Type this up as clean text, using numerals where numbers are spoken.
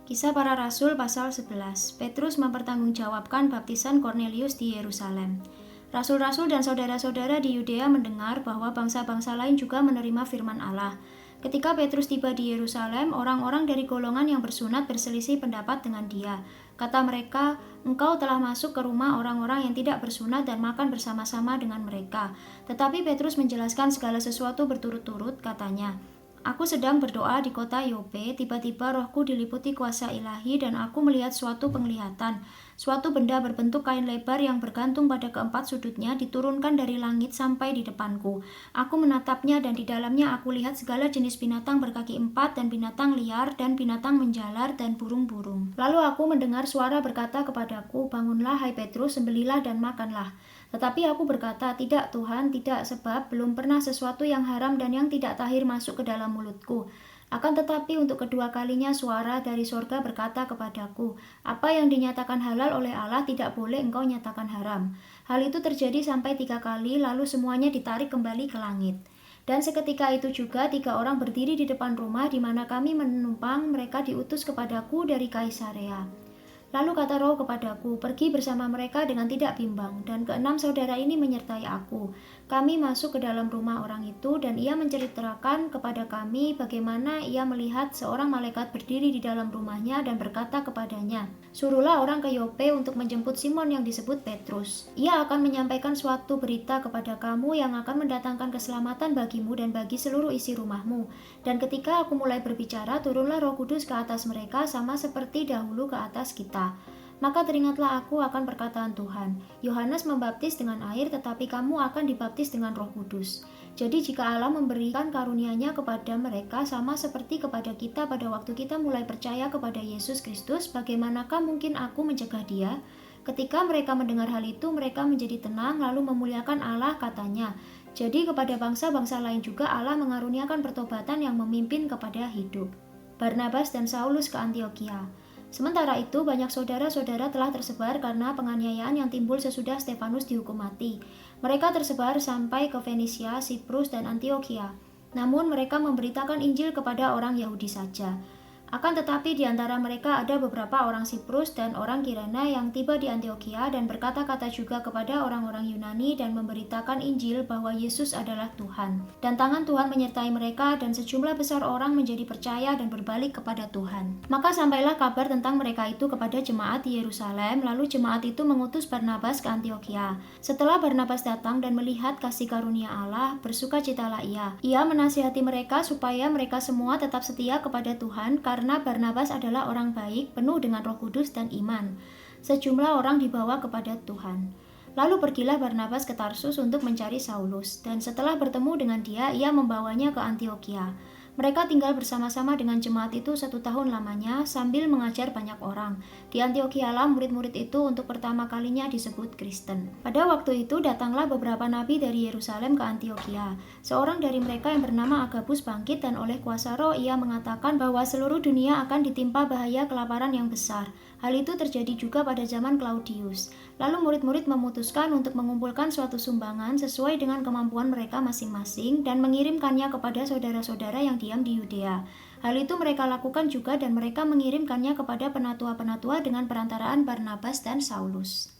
Kisah Para Rasul pasal 11. Petrus mempertanggungjawabkan baptisan Kornelius di Yerusalem. Rasul-rasul dan saudara-saudara di Yudea mendengar bahwa bangsa-bangsa lain juga menerima firman Allah. Ketika Petrus tiba di Yerusalem, orang-orang dari golongan yang bersunat berselisih pendapat dengan dia. Kata mereka, "Engkau telah masuk ke rumah orang-orang yang tidak bersunat dan makan bersama-sama dengan mereka." Tetapi Petrus menjelaskan segala sesuatu berturut-turut, katanya, "Aku sedang berdoa di kota Yope, tiba-tiba rohku diliputi kuasa ilahi dan aku melihat suatu penglihatan. Suatu benda berbentuk kain lebar yang bergantung pada keempat sudutnya diturunkan dari langit sampai di depanku. Aku menatapnya dan di dalamnya aku lihat segala jenis binatang berkaki empat dan binatang liar dan binatang menjalar dan burung-burung. Lalu aku mendengar suara berkata kepadaku, 'Bangunlah hai Petrus, sembelihlah dan makanlah.' Tetapi aku berkata, 'Tidak Tuhan, tidak, sebab belum pernah sesuatu yang haram dan yang tidak tahir masuk ke dalam mulutku.' Akan tetapi untuk kedua kalinya suara dari sorga berkata kepadaku, 'Apa yang dinyatakan halal oleh Allah tidak boleh engkau nyatakan haram.' Hal itu terjadi sampai 3 kali, lalu semuanya ditarik kembali ke langit. Dan seketika itu juga 3 orang berdiri di depan rumah di mana kami menumpang, mereka diutus kepadaku dari Kaisarea. Lalu kata Roh kepadaku, 'Pergi bersama mereka dengan tidak bimbang.' Dan keenam saudara ini menyertai aku. Kami masuk ke dalam rumah orang itu, dan ia menceritakan kepada kami bagaimana ia melihat seorang malaikat berdiri di dalam rumahnya dan berkata kepadanya, 'Suruhlah orang ke Yope untuk menjemput Simon yang disebut Petrus. Ia akan menyampaikan suatu berita kepada kamu yang akan mendatangkan keselamatan bagimu dan bagi seluruh isi rumahmu.' Dan ketika aku mulai berbicara, turunlah Roh Kudus ke atas mereka sama seperti dahulu ke atas kita. Maka teringatlah aku akan perkataan Tuhan. Yohanes membaptis dengan air, tetapi kamu akan dibaptis dengan Roh Kudus. Jadi jika Allah memberikan karunia-Nya kepada mereka sama seperti kepada kita pada waktu kita mulai percaya kepada Yesus Kristus, bagaimanakah mungkin aku mencegah dia?" Ketika mereka mendengar hal itu, mereka menjadi tenang lalu memuliakan Allah, katanya, "Jadi kepada bangsa-bangsa lain juga Allah mengaruniakan pertobatan yang memimpin kepada hidup." Barnabas dan Saulus ke Antiokhia. Sementara itu, banyak saudara-saudara telah tersebar karena penganiayaan yang timbul sesudah Stefanus dihukum mati. Mereka tersebar sampai ke Fenisia, Siprus, dan Antiokhia. Namun mereka memberitakan Injil kepada orang Yahudi saja. Akan tetapi di antara mereka ada beberapa orang Siprus dan orang Kirene yang tiba di Antiokhia dan berkata-kata juga kepada orang-orang Yunani dan memberitakan Injil bahwa Yesus adalah Tuhan. Dan tangan Tuhan menyertai mereka dan sejumlah besar orang menjadi percaya dan berbalik kepada Tuhan. Maka sampailah kabar tentang mereka itu kepada jemaat di Yerusalem, lalu jemaat itu mengutus Barnabas ke Antiokhia. Setelah Barnabas datang dan melihat kasih karunia Allah, bersukacitalah ia. Ia menasihati mereka supaya mereka semua tetap setia kepada Tuhan, karena Barnabas adalah orang baik, penuh dengan Roh Kudus dan iman. Sejumlah orang dibawa kepada Tuhan. Lalu pergilah Barnabas ke Tarsus untuk mencari Saulus, dan setelah bertemu dengan dia, ia membawanya ke Antiokhia. Mereka tinggal bersama-sama dengan jemaat itu 1 tahun lamanya, sambil mengajar banyak orang. Di Antiokhia-lah murid-murid itu untuk pertama kalinya disebut Kristen. Pada waktu itu datanglah beberapa nabi dari Yerusalem ke Antiokhia. Seorang dari mereka yang bernama Agabus bangkit dan oleh kuasa Roh ia mengatakan bahwa seluruh dunia akan ditimpa bahaya kelaparan yang besar. Hal itu terjadi juga pada zaman Claudius. Lalu murid-murid memutuskan untuk mengumpulkan suatu sumbangan sesuai dengan kemampuan mereka masing-masing dan mengirimkannya kepada saudara-saudara yang diam di Yudea. Hal itu mereka lakukan juga dan mereka mengirimkannya kepada penatua-penatua dengan perantaraan Barnabas dan Saulus.